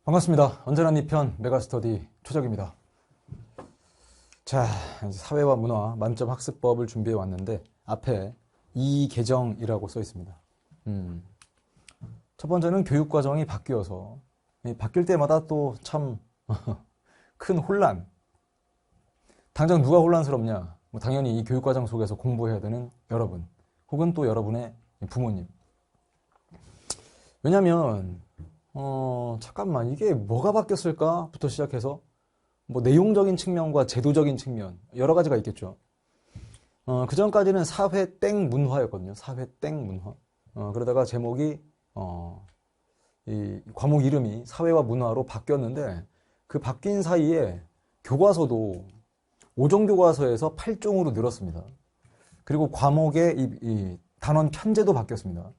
반갑습니다. 언제나 네 편 메가스터디 초적입니다. 자, 이제 사회와 문화 만점 학습법을 준비해 왔는데 앞에 이계정이라고 써 있습니다. 첫 번째는 교육 과정이 바뀌어서 바뀔 때마다 또 참 큰 혼란. 당장 누가 혼란스럽냐? 뭐 당연히 이 교육 과정 속에서 공부해야 되는 여러분, 혹은 또 여러분의 부모님. 왜냐면 잠깐만, 이게 뭐가 바뀌었을까부터 시작해서 뭐 내용적인 측면과 제도적인 측면 여러 가지가 있겠죠. 그 전까지는 사회 땡 문화였거든요. 사회 땡 문화. 그러다가 제목이 이 과목 이름이 사회와 문화로 바뀌었는데, 그 바뀐 사이에 교과서도 5종 교과서에서 8종으로 늘었습니다. 그리고 과목의 이 단원 편제도 바뀌었습니다.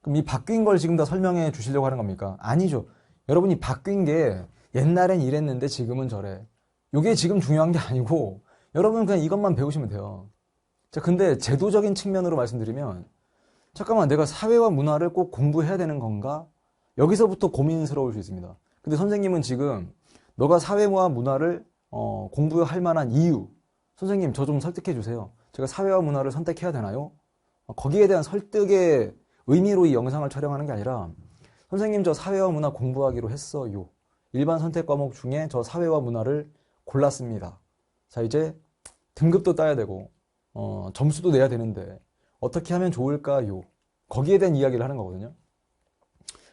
그럼 이 바뀐 걸 지금 다 설명해 주시려고 하는 겁니까? 아니죠. 여러분이 바뀐 게 옛날엔 이랬는데 지금은 저래. 이게 지금 중요한 게 아니고 여러분은 그냥 이것만 배우시면 돼요. 자, 근데 제도적인 측면으로 말씀드리면, 잠깐만, 내가 사회와 문화를 꼭 공부해야 되는 건가? 여기서부터 고민스러울 수 있습니다. 근데 선생님은 지금 너가 사회와 문화를 공부할 만한 이유, 선생님 저 좀 설득해 주세요. 제가 사회와 문화를 선택해야 되나요? 거기에 대한 설득의 의미로 이 영상을 촬영하는 게 아니라, 선생님 저 사회와 문화 공부하기로 했어요. 일반 선택 과목 중에 저 사회와 문화를 골랐습니다. 자, 이제 등급도 따야 되고 점수도 내야 되는데 어떻게 하면 좋을까요? 거기에 대한 이야기를 하는 거거든요.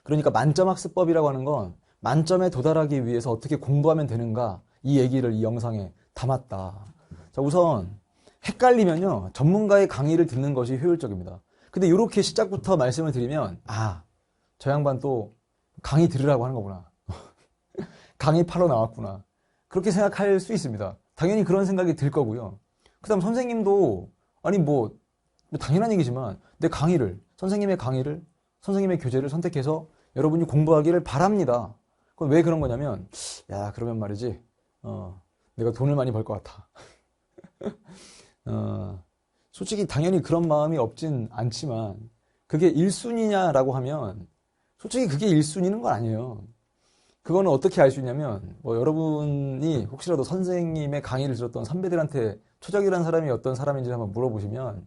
그러니까 만점 학습법이라고 하는 건 만점에 도달하기 위해서 어떻게 공부하면 되는가, 이 얘기를 이 영상에 담았다. 자, 우선 헷갈리면요, 전문가의 강의를 듣는 것이 효율적입니다. 근데 이렇게 시작부터 말씀을 드리면, 저 양반 또 강의 들으라고 하는 거구나. 강의 파러 나왔구나. 그렇게 생각할 수 있습니다. 당연히 그런 생각이 들 거고요. 그 다음 선생님도, 아니 뭐 당연한 얘기지만 내 강의를, 선생님의 강의를, 선생님의 교재를 선택해서 여러분이 공부하기를 바랍니다. 그럼 왜 그런 거냐면, 야, 그러면 말이지, 내가 돈을 많이 벌 것 같아. 솔직히 당연히 그런 마음이 없진 않지만, 그게 1순위냐라고 하면 솔직히 그게 1순위는 건 아니에요. 그거는 어떻게 알 수 있냐면, 뭐 여러분이 혹시라도 선생님의 강의를 들었던 선배들한테 초적이라는 사람이 어떤 사람인지 한번 물어보시면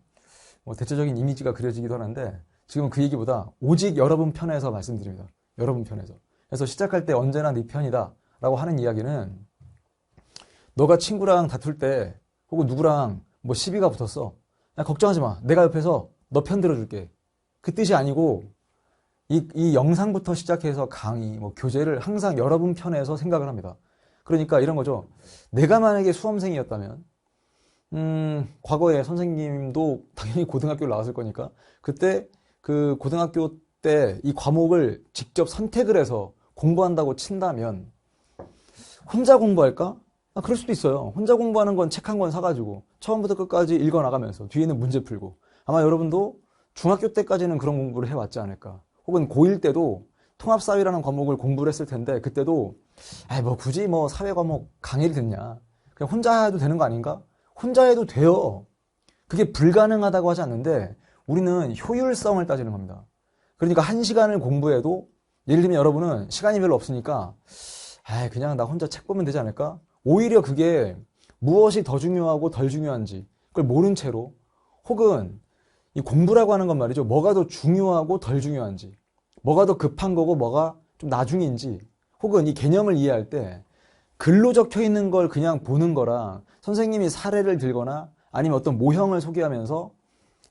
뭐 대체적인 이미지가 그려지기도 하는데, 지금은 그 얘기보다 오직 여러분 편에서 말씀드립니다. 여러분 편에서. 그래서 시작할 때 언제나 네 편이다 라고 하는 이야기는, 너가 친구랑 다툴 때 혹은 누구랑 뭐 시비가 붙었어. 야, 걱정하지 마. 내가 옆에서 너 편 들어줄게. 그 뜻이 아니고, 이 영상부터 시작해서 강의, 뭐 교재를 항상 여러분 편에서 생각을 합니다. 그러니까 이런 거죠. 내가 만약에 수험생이었다면, 과거에 선생님도 당연히 고등학교를 나왔을 거니까, 그때 그 고등학교 때 이 과목을 직접 선택을 해서 공부한다고 친다면, 혼자 공부할까? 그럴 수도 있어요. 혼자 공부하는 건 책 한 권 사가지고 처음부터 끝까지 읽어나가면서 뒤에는 문제 풀고, 아마 여러분도 중학교 때까지는 그런 공부를 해왔지 않을까. 혹은 고1 때도 통합사회라는 과목을 공부를 했을 텐데, 그때도 뭐 굳이 뭐 사회 과목 강의를 듣냐, 그냥 혼자 해도 되는 거 아닌가? 혼자 해도 돼요. 그게 불가능하다고 하지 않는데, 우리는 효율성을 따지는 겁니다. 그러니까 1시간을 공부해도, 예를 들면 여러분은 시간이 별로 없으니까 그냥 나 혼자 책 보면 되지 않을까? 오히려 그게 무엇이 더 중요하고 덜 중요한지 그걸 모른 채로, 혹은 이 공부라고 하는 건 말이죠, 뭐가 더 중요하고 덜 중요한지, 뭐가 더 급한 거고 뭐가 좀 나중인지, 혹은 이 개념을 이해할 때 글로 적혀 있는 걸 그냥 보는 거랑 선생님이 사례를 들거나 아니면 어떤 모형을 소개하면서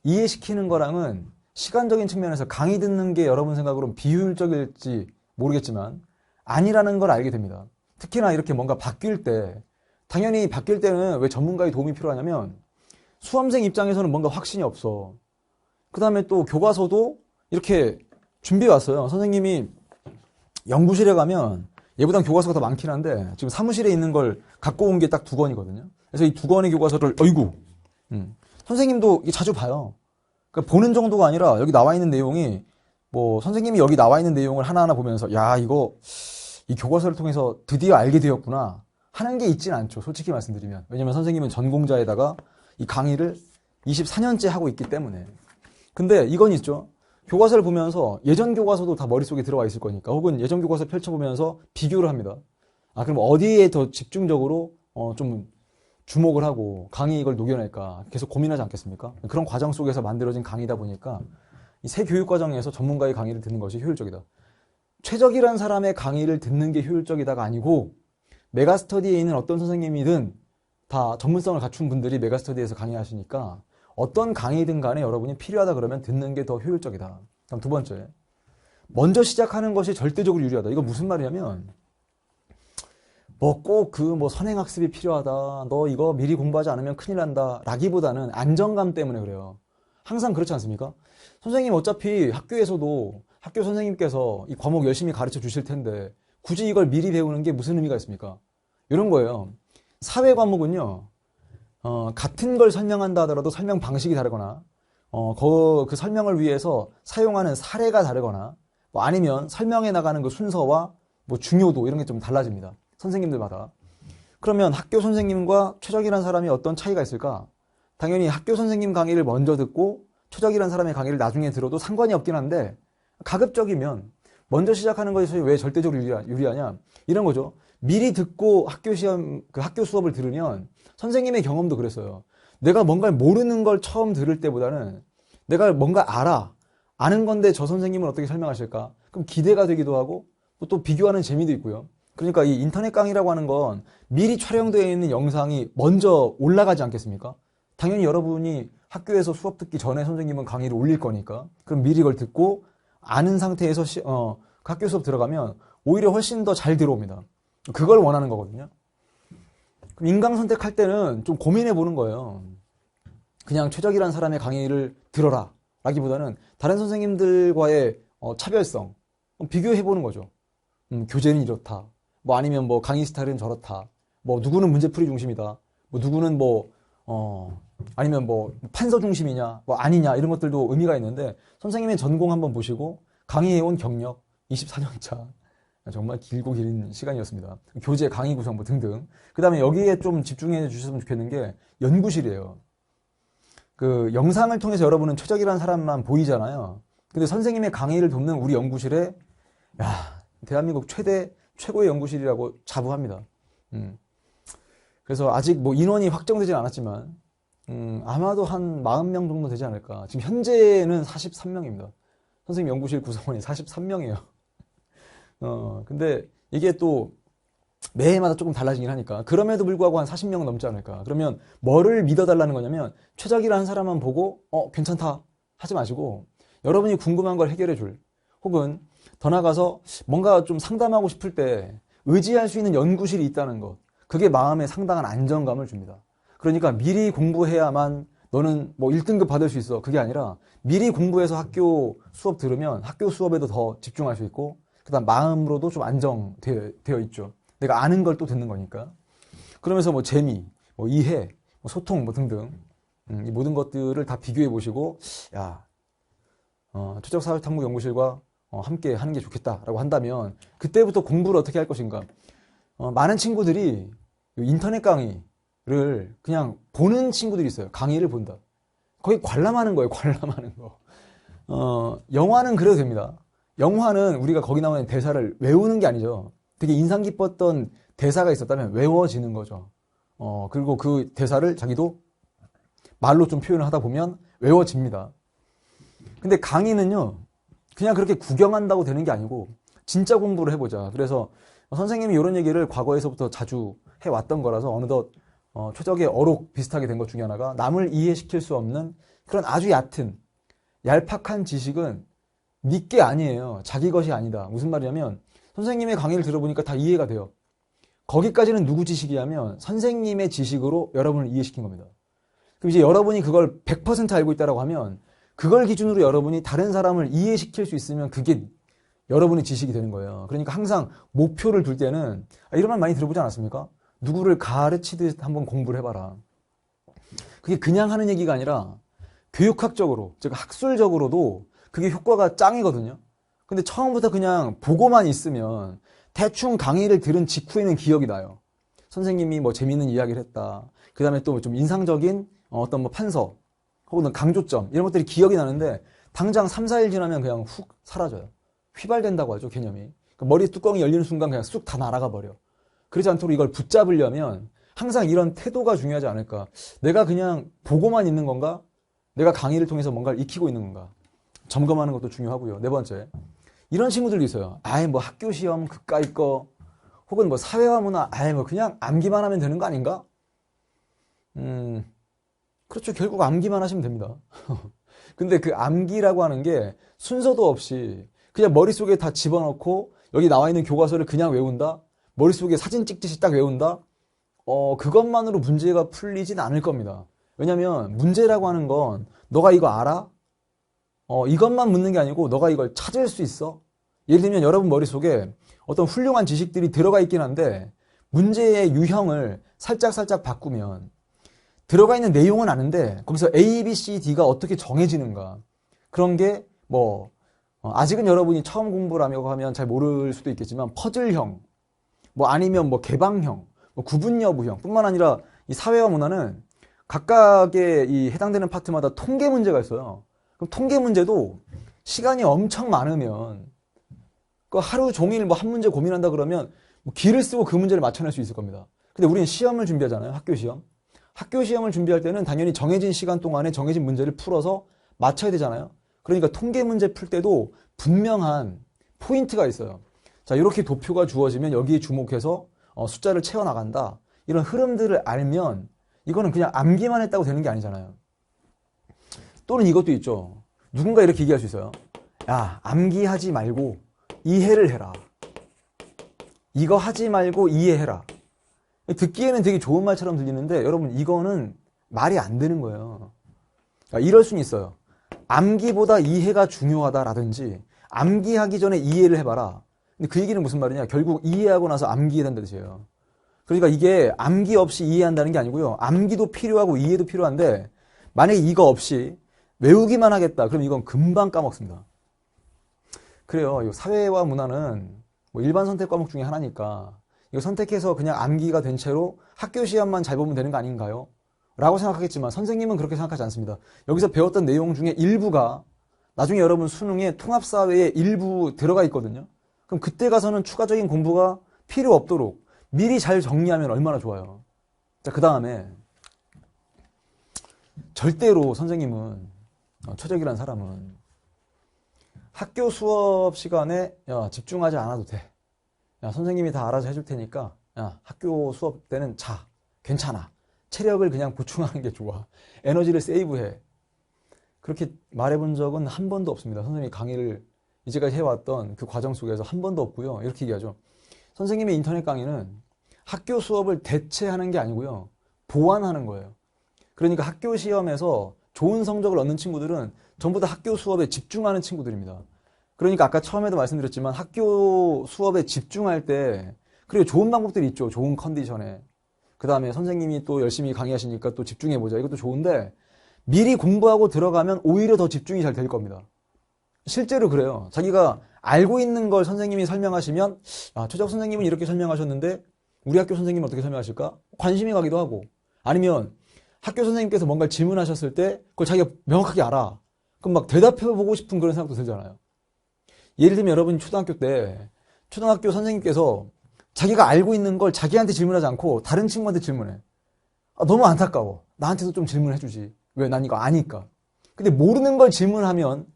이해시키는 거랑은 시간적인 측면에서 강의 듣는 게 여러분 생각으로는 비효율적일지 모르겠지만 아니라는 걸 알게 됩니다. 특히나 이렇게 뭔가 바뀔 때, 당연히 바뀔 때는 왜 전문가의 도움이 필요하냐면, 수험생 입장에서는 뭔가 확신이 없어. 그 다음에 또 교과서도 이렇게 준비해 왔어요. 선생님이 연구실에 가면 얘보단 교과서가 더 많긴 한데, 지금 사무실에 있는 걸 갖고 온 게 딱 2권이거든요. 그래서 이 2권의 교과서를, 선생님도 이게 자주 봐요. 그러니까 보는 정도가 아니라 여기 나와 있는 내용이, 뭐 선생님이 여기 나와 있는 내용을 하나하나 보면서, 야, 이거 이 교과서를 통해서 드디어 알게 되었구나 하는 게 있진 않죠. 솔직히 말씀드리면. 왜냐면 선생님은 전공자에다가 이 강의를 24년째 하고 있기 때문에. 근데 이건 있죠. 교과서를 보면서 예전 교과서도 다 머릿속에 들어와 있을 거니까 혹은 예전 교과서 펼쳐보면서 비교를 합니다. 아, 그럼 어디에 더 집중적으로 좀 주목을 하고 강의 이걸 녹여낼까 계속 고민하지 않겠습니까? 그런 과정 속에서 만들어진 강의다 보니까 이 새 교육 과정에서 전문가의 강의를 듣는 것이 효율적이다. 최적이란 사람의 강의를 듣는 게 효율적이다가 아니고 메가스터디에 있는 어떤 선생님이든 다 전문성을 갖춘 분들이 메가스터디에서 강의하시니까 어떤 강의든 간에 여러분이 필요하다 그러면 듣는 게 더 효율적이다. 그럼 두 번째, 먼저 시작하는 것이 절대적으로 유리하다. 이거 무슨 말이냐면 뭐 꼭 그 선행학습이 필요하다. 너 이거 미리 공부하지 않으면 큰일 난다. 라기보다는 안정감 때문에 그래요. 항상 그렇지 않습니까? 선생님 어차피 학교에서도 학교 선생님께서 이 과목 열심히 가르쳐 주실 텐데 굳이 이걸 미리 배우는 게 무슨 의미가 있습니까? 이런 거예요. 사회 과목은요, 같은 걸 설명한다 하더라도 설명 방식이 다르거나, 그 설명을 위해서 사용하는 사례가 다르거나, 뭐 아니면 설명해 나가는 그 순서와 뭐 중요도 이런 게 좀 달라집니다. 선생님들마다. 그러면 학교 선생님과 최적이라는 사람이 어떤 차이가 있을까? 당연히 학교 선생님 강의를 먼저 듣고 최적이라는 사람의 강의를 나중에 들어도 상관이 없긴 한데 가급적이면 먼저 시작하는 것이 왜 절대적으로 유리하냐? 이런 거죠. 미리 듣고 학교 시험, 그 학교 수업을 들으면 선생님의 경험도 그랬어요. 내가 뭔가를 모르는 걸 처음 들을 때보다는 내가 뭔가 아는 건데 저 선생님은 어떻게 설명하실까? 그럼 기대가 되기도 하고 또 비교하는 재미도 있고요. 그러니까 이 인터넷 강의라고 하는 건 미리 촬영되어 있는 영상이 먼저 올라가지 않겠습니까? 당연히 여러분이 학교에서 수업 듣기 전에 선생님은 강의를 올릴 거니까 그럼 미리 그걸 듣고 아는 상태에서 학교 수업 들어가면 오히려 훨씬 더 잘 들어옵니다. 그걸 원하는 거거든요. 그럼 인강 선택할 때는 좀 고민해 보는 거예요. 그냥 최적이라는 사람의 강의를 들어라 라기보다는 다른 선생님들과의 차별성 비교해 보는 거죠. 교재는 이렇다. 뭐 아니면 뭐 강의 스타일은 저렇다. 뭐 누구는 문제풀이 중심이다. 뭐 누구는 아니면 뭐 판서 중심이냐, 뭐 아니냐 이런 것들도 의미가 있는데 선생님의 전공 한번 보시고 강의해온 경력 24년 차 정말 길고 긴 시간이었습니다. 교재, 강의 구성 뭐 등등. 그 다음에 여기에 좀 집중해 주셨으면 좋겠는 게 연구실이에요. 그 영상을 통해서 여러분은 최적이라는 사람만 보이잖아요. 근데 선생님의 강의를 돕는 우리 연구실에 대한민국 최고의 연구실이라고 자부합니다. 그래서 아직 뭐 인원이 확정되진 않았지만 아마도 한 40명 정도 되지 않을까. 지금 현재는 43명입니다. 선생님 연구실 구성원이 43명이에요. 근데 이게 또 매해마다 조금 달라지긴 하니까 그럼에도 불구하고 한 40명 넘지 않을까. 그러면 뭐를 믿어달라는 거냐면 최적이라는 사람만 보고 괜찮다 하지 마시고 여러분이 궁금한 걸 해결해 줄 혹은 더 나아가서 뭔가 좀 상담하고 싶을 때 의지할 수 있는 연구실이 있다는 것 그게 마음에 상당한 안정감을 줍니다. 그러니까 미리 공부해야만 너는 뭐 1등급 받을 수 있어. 그게 아니라 미리 공부해서 학교 수업 들으면 학교 수업에도 더 집중할 수 있고 그다음 마음으로도 좀 안정되어 있죠. 내가 아는 걸 또 듣는 거니까. 그러면서 뭐 재미, 뭐 이해, 뭐 소통 뭐 등등 이 모든 것들을 다 비교해 보시고 최적사회탐구연구실과 함께 하는 게 좋겠다라고 한다면 그때부터 공부를 어떻게 할 것인가. 많은 친구들이 인터넷 강의를 그냥 보는 친구들이 있어요. 강의를 본다. 거의 관람하는 거예요. 관람하는 거. 영화는 그래도 됩니다. 영화는 우리가 거기 나오는 대사를 외우는 게 아니죠. 되게 인상 깊었던 대사가 있었다면 외워지는 거죠. 그리고 그 대사를 자기도 말로 좀 표현을 하다 보면 외워집니다. 근데 강의는요, 그냥 그렇게 구경한다고 되는 게 아니고 진짜 공부를 해보자. 그래서 선생님이 이런 얘기를 과거에서부터 자주 해왔던 거라서 어느덧 최적의 어록 비슷하게 된 것 중에 하나가 남을 이해시킬 수 없는 그런 아주 얕은 얄팍한 지식은 네 게 아니에요. 자기 것이 아니다. 무슨 말이냐면 선생님의 강의를 들어보니까 다 이해가 돼요. 거기까지는 누구 지식이냐면 선생님의 지식으로 여러분을 이해시킨 겁니다. 그럼 이제 여러분이 그걸 100% 알고 있다고 하면 그걸 기준으로 여러분이 다른 사람을 이해시킬 수 있으면 그게 여러분의 지식이 되는 거예요. 그러니까 항상 목표를 둘 때는 이런 말 많이 들어보지 않았습니까? 누구를 가르치듯 한번 공부를 해봐라. 그게 그냥 하는 얘기가 아니라 교육학적으로, 즉 학술적으로도 그게 효과가 짱이거든요. 근데 처음부터 그냥 보고만 있으면 대충 강의를 들은 직후에는 기억이 나요. 선생님이 뭐 재밌는 이야기를 했다. 그 다음에 또 좀 인상적인 어떤 뭐 판서 혹은 강조점 이런 것들이 기억이 나는데 당장 3, 4일 지나면 그냥 훅 사라져요. 휘발된다고 하죠, 개념이. 그러니까 머리 뚜껑이 열리는 순간 그냥 쑥 다 날아가 버려. 그러지 않도록 이걸 붙잡으려면 항상 이런 태도가 중요하지 않을까. 내가 그냥 보고만 있는 건가? 내가 강의를 통해서 뭔가를 익히고 있는 건가? 점검하는 것도 중요하고요. 네 번째, 이런 친구들도 있어요. 아예 뭐 학교 시험 그까이 거, 혹은 뭐 사회화 문화, 아예 뭐 그냥 암기만 하면 되는 거 아닌가? 그렇죠. 결국 암기만 하시면 됩니다. 근데 그 암기라고 하는 게 순서도 없이 그냥 머릿속에 다 집어넣고 여기 나와 있는 교과서를 그냥 외운다? 머릿속에 사진 찍듯이 딱 외운다? 그것만으로 문제가 풀리진 않을 겁니다. 왜냐면 문제라고 하는 건 너가 이거 알아? 이것만 묻는 게 아니고 너가 이걸 찾을 수 있어? 예를 들면 여러분 머릿속에 어떤 훌륭한 지식들이 들어가 있긴 한데 문제의 유형을 살짝 바꾸면 들어가 있는 내용은 아는데 거기서 A, B, C, D가 어떻게 정해지는가, 그런 게 뭐 아직은 여러분이 처음 공부를 하려고 하면 잘 모를 수도 있겠지만 퍼즐형, 뭐 아니면 뭐 개방형, 뭐 구분 여부형 뿐만 아니라 이 사회와 문화는 각각의 이 해당되는 파트마다 통계 문제가 있어요. 그럼 통계 문제도 시간이 엄청 많으면 그 하루 종일 뭐 한 문제 고민한다 그러면 뭐 기를 쓰고 그 문제를 맞춰낼 수 있을 겁니다. 근데 우리는 시험을 준비하잖아요. 학교 시험. 학교 시험을 준비할 때는 당연히 정해진 시간 동안에 정해진 문제를 풀어서 맞춰야 되잖아요. 그러니까 통계 문제 풀 때도 분명한 포인트가 있어요. 자, 이렇게 도표가 주어지면 여기에 주목해서 숫자를 채워나간다. 이런 흐름들을 알면 이거는 그냥 암기만 했다고 되는 게 아니잖아요. 또는 이것도 있죠. 누군가 이렇게 얘기할 수 있어요. 야, 암기하지 말고 이해를 해라. 이거 하지 말고 이해해라. 듣기에는 되게 좋은 말처럼 들리는데 여러분 이거는 말이 안 되는 거예요. 그러니까 이럴 수는 있어요. 암기보다 이해가 중요하다라든지 암기하기 전에 이해를 해봐라. 근데 그 얘기는 무슨 말이냐? 결국 이해하고 나서 암기해야 된다는 뜻이에요. 그러니까 이게 암기 없이 이해한다는 게 아니고요. 암기도 필요하고 이해도 필요한데 만약에 이거 없이 외우기만 하겠다. 그럼 이건 금방 까먹습니다. 그래요. 이 사회와 문화는 뭐 일반 선택 과목 중에 하나니까 이거 선택해서 그냥 암기가 된 채로 학교 시험만 잘 보면 되는 거 아닌가요? 라고 생각하겠지만 선생님은 그렇게 생각하지 않습니다. 여기서 배웠던 내용 중에 일부가 나중에 여러분 수능에 통합사회에 일부 들어가 있거든요. 그럼 그때 가서는 추가적인 공부가 필요 없도록 미리 잘 정리하면 얼마나 좋아요. 자, 그 다음에 절대로 선생님은 최적이라는 사람은 학교 수업 시간에 야, 집중하지 않아도 돼. 야, 선생님이 다 알아서 해줄 테니까 야, 학교 수업 때는 자. 괜찮아. 체력을 그냥 보충하는 게 좋아. 에너지를 세이브해. 그렇게 말해본 적은 한 번도 없습니다. 선생님이 강의를 이제까지 해왔던 그 과정 속에서 한 번도 없고요. 이렇게 얘기하죠. 선생님의 인터넷 강의는 학교 수업을 대체하는 게 아니고요. 보완하는 거예요. 그러니까 학교 시험에서 좋은 성적을 얻는 친구들은 전부 다 학교 수업에 집중하는 친구들입니다. 그러니까 아까 처음에도 말씀드렸지만 학교 수업에 집중할 때 그리고 좋은 방법들이 있죠. 좋은 컨디션에. 그 다음에 선생님이 또 열심히 강의하시니까 또 집중해보자. 이것도 좋은데 미리 공부하고 들어가면 오히려 더 집중이 잘 될 겁니다. 실제로 그래요. 자기가 알고 있는 걸 선생님이 설명하시면 아, 최적 선생님은 이렇게 설명하셨는데 우리 학교 선생님은 어떻게 설명하실까? 관심이 가기도 하고 아니면 학교 선생님께서 뭔가를 질문하셨을 때 그걸 자기가 명확하게 알아. 그럼 막 대답해보고 싶은 그런 생각도 들잖아요. 예를 들면 여러분 초등학교 때 초등학교 선생님께서 자기가 알고 있는 걸 자기한테 질문하지 않고 다른 친구한테 질문해. 아, 너무 안타까워. 나한테도 좀 질문해주지. 왜? 난 이거 아니까. 근데 모르는 걸 질문하면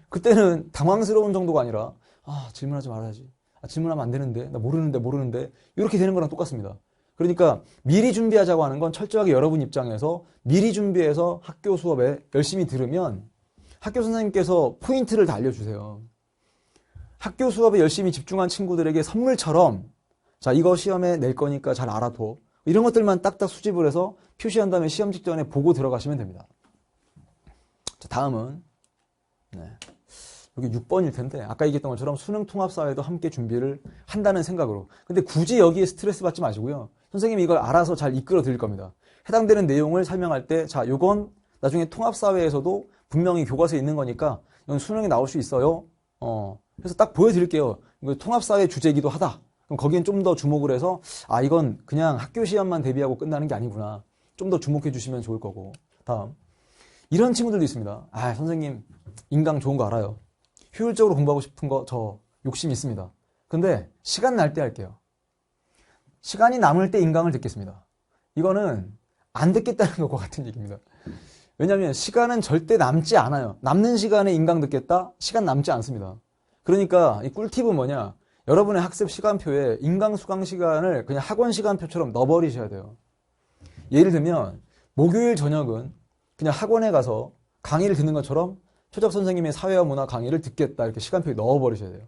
그때는 당황스러운 정도가 아니라 아, 질문하지 말아야지. 아, 질문하면 안 되는데. 나 모르는데. 이렇게 되는 거랑 똑같습니다. 그러니까 미리 준비하자고 하는 건 철저하게 여러분 입장에서 미리 준비해서 학교 수업에 열심히 들으면 학교 선생님께서 포인트를 다 알려주세요. 학교 수업에 열심히 집중한 친구들에게 선물처럼 자, 이거 시험에 낼 거니까 잘 알아둬. 이런 것들만 딱딱 수집을 해서 표시한 다음에 시험 직전에 보고 들어가시면 됩니다. 자, 다음은 네. 여기 6번일 텐데 아까 얘기했던 것처럼 수능 통합사회도 함께 준비를 한다는 생각으로. 근데 굳이 여기에 스트레스 받지 마시고요. 선생님이 이걸 알아서 잘 이끌어 드릴 겁니다. 해당되는 내용을 설명할 때 자, 요건 나중에 통합사회에서도 분명히 교과서에 있는 거니까 이건 수능에 나올 수 있어요. 그래서 딱 보여드릴게요. 이거 통합사회 주제이기도 하다. 그럼 거기엔 좀 더 주목을 해서 아, 이건 그냥 학교 시험만 대비하고 끝나는 게 아니구나. 좀 더 주목해 주시면 좋을 거고. 다음 이런 친구들도 있습니다. 아, 선생님, 인강 좋은 거 알아요. 효율적으로 공부하고 싶은 거 저 욕심 있습니다. 근데 시간 날 때 할게요. 시간이 남을 때 인강을 듣겠습니다. 이거는 안 듣겠다는 것과 같은 얘기입니다. 왜냐하면 시간은 절대 남지 않아요. 남는 시간에 인강 듣겠다? 시간 남지 않습니다. 그러니까 이 꿀팁은 뭐냐? 여러분의 학습 시간표에 인강 수강 시간을 그냥 학원 시간표처럼 넣어버리셔야 돼요. 예를 들면 목요일 저녁은 그냥 학원에 가서 강의를 듣는 것처럼 최적 선생님의 사회와 문화 강의를 듣겠다 이렇게 시간표에 넣어버리셔야 돼요.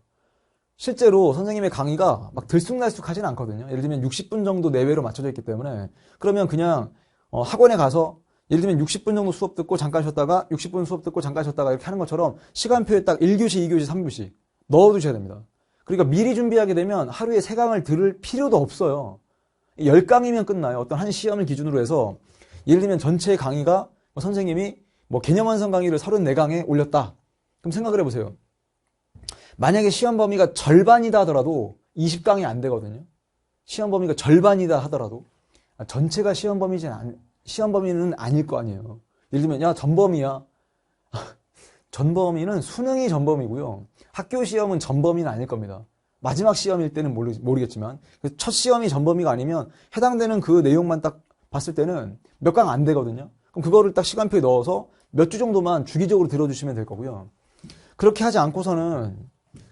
실제로 선생님의 강의가 막 들쑥날쑥하진 않거든요. 예를 들면 60분 정도 내외로 맞춰져 있기 때문에 그러면 그냥 학원에 가서 예를 들면 60분 정도 수업 듣고 잠깐 쉬었다가 60분 수업 듣고 잠깐 쉬었다가 이렇게 하는 것처럼 시간표에 딱 1교시, 2교시, 3교시 넣어두셔야 됩니다. 그러니까 미리 준비하게 되면 하루에 3강을 들을 필요도 없어요. 10강이면 끝나요. 어떤 한 시험을 기준으로 해서 예를 들면 전체 강의가 선생님이 개념 완성 강의를 34강에 올렸다. 그럼 생각을 해보세요. 만약에 시험 범위가 절반이다 하더라도 20강이 안 되거든요. 시험 범위가 절반이다 하더라도 전체가 시험 범위는 아닐 거 아니에요. 예를 들면 야 전범위야. 전범위는 수능이 전범위고요. 학교 시험은 전범위는 아닐 겁니다. 마지막 시험일 때는 모르겠지만 첫 시험이 전범위가 아니면 해당되는 그 내용만 딱 봤을 때는 몇 강 안 되거든요. 그럼 그거를 딱 시간표에 넣어서 몇 주 정도만 주기적으로 들어주시면 될 거고요. 그렇게 하지 않고서는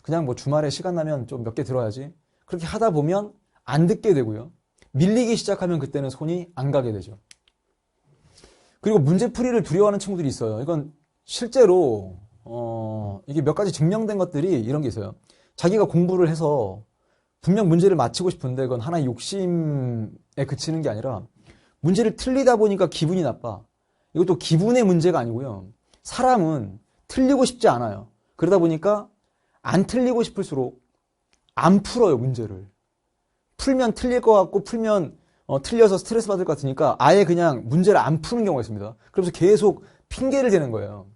그냥 주말에 시간 나면 좀 몇 개 들어야지. 그렇게 하다 보면 안 듣게 되고요. 밀리기 시작하면 그때는 손이 안 가게 되죠. 그리고 문제풀이를 두려워하는 친구들이 있어요. 이건 실제로 이게 몇 가지 증명된 것들이 이런 게 있어요. 자기가 공부를 해서 분명 문제를 맞히고 싶은데 그건 하나의 욕심에 그치는 게 아니라 문제를 틀리다 보니까 기분이 나빠. 이것도 기분의 문제가 아니고요. 사람은 틀리고 싶지 않아요. 그러다 보니까 안 틀리고 싶을수록 안 풀어요, 문제를. 풀면 틀릴 것 같고 풀면 틀려서 스트레스 받을 것 같으니까 아예 그냥 문제를 안 푸는 경우가 있습니다. 그래서 계속 핑계를 대는 거예요.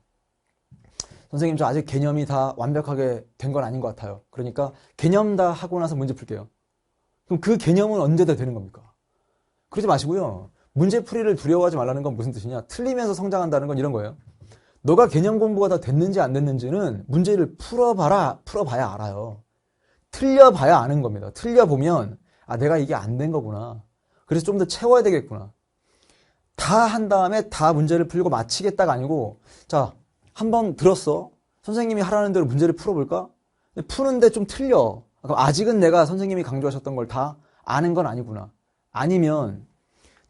선생님 저 아직 개념이 다 완벽하게 된 건 아닌 것 같아요. 그러니까 개념 다 하고 나서 문제 풀게요. 그럼 그 개념은 언제 다 되는 겁니까? 그러지 마시고요. 문제풀이를 두려워하지 말라는 건 무슨 뜻이냐? 틀리면서 성장한다는 건 이런 거예요. 너가 개념 공부가 다 됐는지 안 됐는지는 문제를 풀어봐야 알아요. 틀려봐야 아는 겁니다. 틀려보면 아 내가 이게 안 된 거구나. 그래서 좀 더 채워야 되겠구나. 다 한 다음에 다 문제를 풀고 마치겠다가 아니고 자 한번 들었어. 선생님이 하라는 대로 문제를 풀어볼까? 푸는데 좀 틀려. 그럼 아직은 내가 선생님이 강조하셨던 걸 다 아는 건 아니구나. 아니면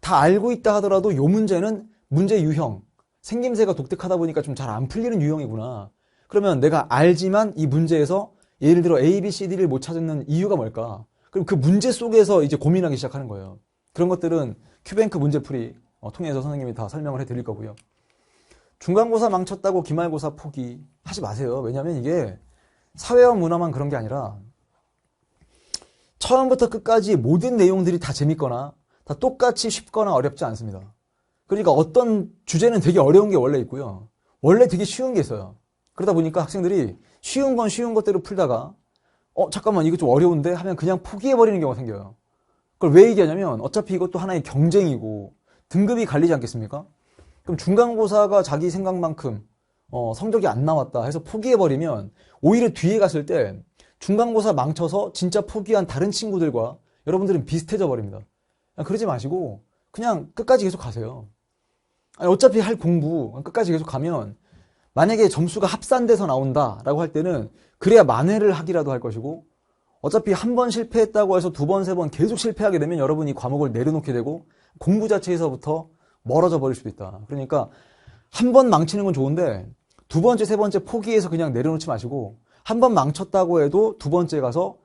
다 알고 있다 하더라도 요 문제는 문제 유형, 생김새가 독특하다 보니까 좀 잘 안 풀리는 유형이구나. 그러면 내가 알지만 이 문제에서 예를 들어 A, B, C, D를 못 찾는 이유가 뭘까? 그럼 그 문제 속에서 이제 고민하기 시작하는 거예요. 그런 것들은 큐뱅크 문제풀이 통해서 선생님이 다 설명을 해드릴 거고요. 중간고사 망쳤다고 기말고사 포기하지 마세요. 왜냐하면 이게 사회와 문화만 그런 게 아니라 처음부터 끝까지 모든 내용들이 다 재밌거나 다 똑같이 쉽거나 어렵지 않습니다. 그러니까 어떤 주제는 되게 어려운 게 원래 있고요. 원래 되게 쉬운 게 있어요. 그러다 보니까 학생들이 쉬운 건 쉬운 것대로 풀다가 잠깐만 이거 좀 어려운데 하면 그냥 포기해버리는 경우가 생겨요. 그걸 왜 얘기하냐면 어차피 이것도 하나의 경쟁이고 등급이 갈리지 않겠습니까? 그럼 중간고사가 자기 생각만큼 성적이 안 나왔다 해서 포기해버리면 오히려 뒤에 갔을 때 중간고사 망쳐서 진짜 포기한 다른 친구들과 여러분들은 비슷해져 버립니다. 그러지 마시고 그냥 끝까지 계속 가세요. 어차피 할 공부 끝까지 계속 가면 만약에 점수가 합산돼서 나온다라고 할 때는 그래야 만회를 하기라도 할 것이고 어차피 한 번 실패했다고 해서 두 번, 세 번 계속 실패하게 되면 여러분이 과목을 내려놓게 되고 공부 자체에서부터 멀어져 버릴 수도 있다. 그러니까 한 번 망치는 건 좋은데 두 번째, 세 번째 포기해서 그냥 내려놓지 마시고 한 번 망쳤다고 해도 두 번째 가서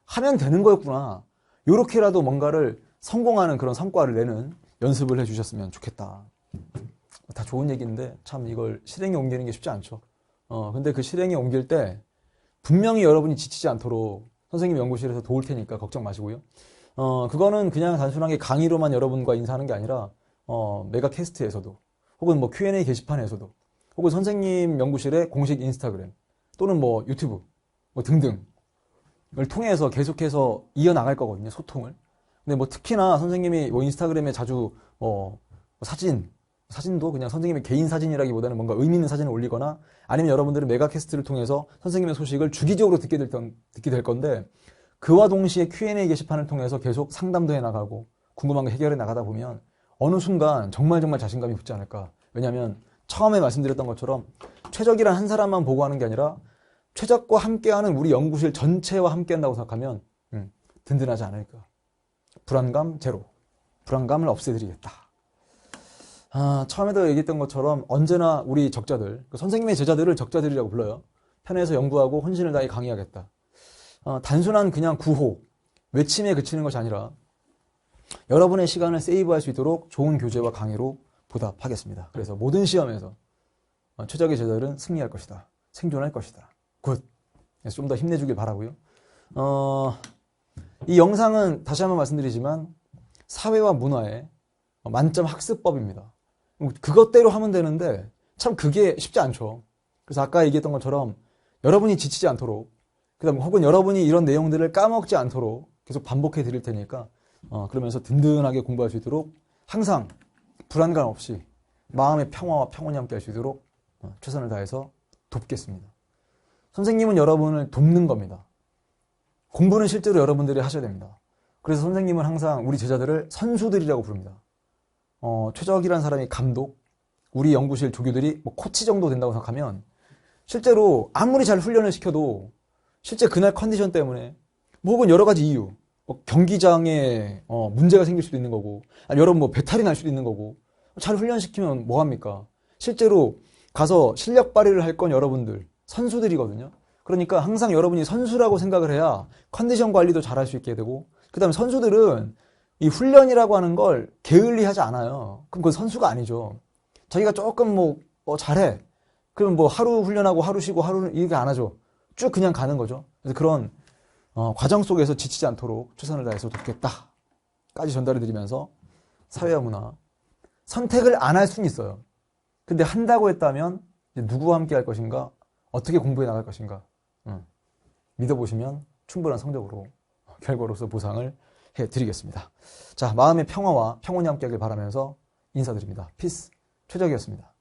하면 되는 거였구나. 요렇게라도 뭔가를 성공하는 그런 성과를 내는 연습을 해주셨으면 좋겠다. 다 좋은 얘기인데 참 이걸 실행에 옮기는 게 쉽지 않죠. 근데 그 실행에 옮길 때 분명히 여러분이 지치지 않도록 선생님 연구실에서 도울 테니까 걱정 마시고요. 그거는 그냥 단순하게 강의로만 여러분과 인사하는 게 아니라 메가캐스트에서도 혹은 Q&A 게시판에서도 혹은 선생님 연구실의 공식 인스타그램 또는 유튜브 등등을 통해서 계속해서 이어나갈 거거든요. 소통을. 근데 특히나 선생님이 인스타그램에 자주 사진, 사진도 그냥 선생님의 개인 사진이라기보다는 뭔가 의미 있는 사진을 올리거나 아니면 여러분들은 메가캐스트를 통해서 선생님의 소식을 주기적으로 듣게 될 건데 그와 동시에 Q&A 게시판을 통해서 계속 상담도 해나가고 궁금한 거 해결해 나가다 보면 어느 순간 정말 자신감이 붙지 않을까. 왜냐하면 처음에 말씀드렸던 것처럼 최적이란 한 사람만 보고하는 게 아니라 최적과 함께하는 우리 연구실 전체와 함께한다고 생각하면 든든하지 않을까. 불안감 제로. 불안감을 없애드리겠다. 처음에도 얘기했던 것처럼 언제나 우리 적자들, 선생님의 제자들을 적자들이라고 불러요. 편에서 연구하고 혼신을 다해 강의하겠다. 단순한 그냥 구호, 외침에 그치는 것이 아니라 여러분의 시간을 세이브할 수 있도록 좋은 교재와 강의로 보답하겠습니다. 그래서 모든 시험에서 최적의 제자들은 승리할 것이다. 생존할 것이다. 굿. 그래서 좀 더 힘내주길 바라고요. 이 영상은 다시 한번 말씀드리지만 사회와 문화의 만점 학습법입니다. 그것대로 하면 되는데 참 그게 쉽지 않죠. 그래서 아까 얘기했던 것처럼 여러분이 지치지 않도록 그다음 혹은 여러분이 이런 내용들을 까먹지 않도록 계속 반복해 드릴 테니까 그러면서 든든하게 공부할 수 있도록 항상 불안감 없이 마음의 평화와 평온이 함께 할 수 있도록 최선을 다해서 돕겠습니다. 선생님은 여러분을 돕는 겁니다. 공부는 실제로 여러분들이 하셔야 됩니다. 그래서 선생님은 항상 우리 제자들을 선수들이라고 부릅니다. 최적이라는 사람이 감독, 우리 연구실 조교들이 뭐 코치 정도 된다고 생각하면 실제로 아무리 잘 훈련을 시켜도 실제 그날 컨디션 때문에 뭐 혹은 여러 가지 이유 경기장에 문제가 생길 수도 있는 거고 아니 여러분 뭐 배탈이 날 수도 있는 거고 잘 훈련시키면 뭐합니까? 실제로 가서 실력 발휘를 할 건 여러분들 선수들이거든요. 그러니까 항상 여러분이 선수라고 생각을 해야 컨디션 관리도 잘할 수 있게 되고 그 다음에 선수들은 이 훈련이라고 하는 걸 게을리하지 않아요. 그럼 그건 선수가 아니죠. 자기가 조금 잘해. 그럼 뭐 하루 훈련하고 하루 쉬고 하루 이렇게 안 하죠. 쭉 그냥 가는 거죠. 그래서 그런 과정 속에서 지치지 않도록 최선을 다해서 돕겠다까지 전달해 드리면서 사회와 문화 선택을 안 할 수는 있어요. 근데 한다고 했다면 누구와 함께 할 것인가 어떻게 공부해 나갈 것인가 믿어보시면 충분한 성적으로 결과로서 보상을 해드리겠습니다. 자, 마음의 평화와 평온이 함께 하길 바라면서 인사드립니다. 피스 최적이었습니다.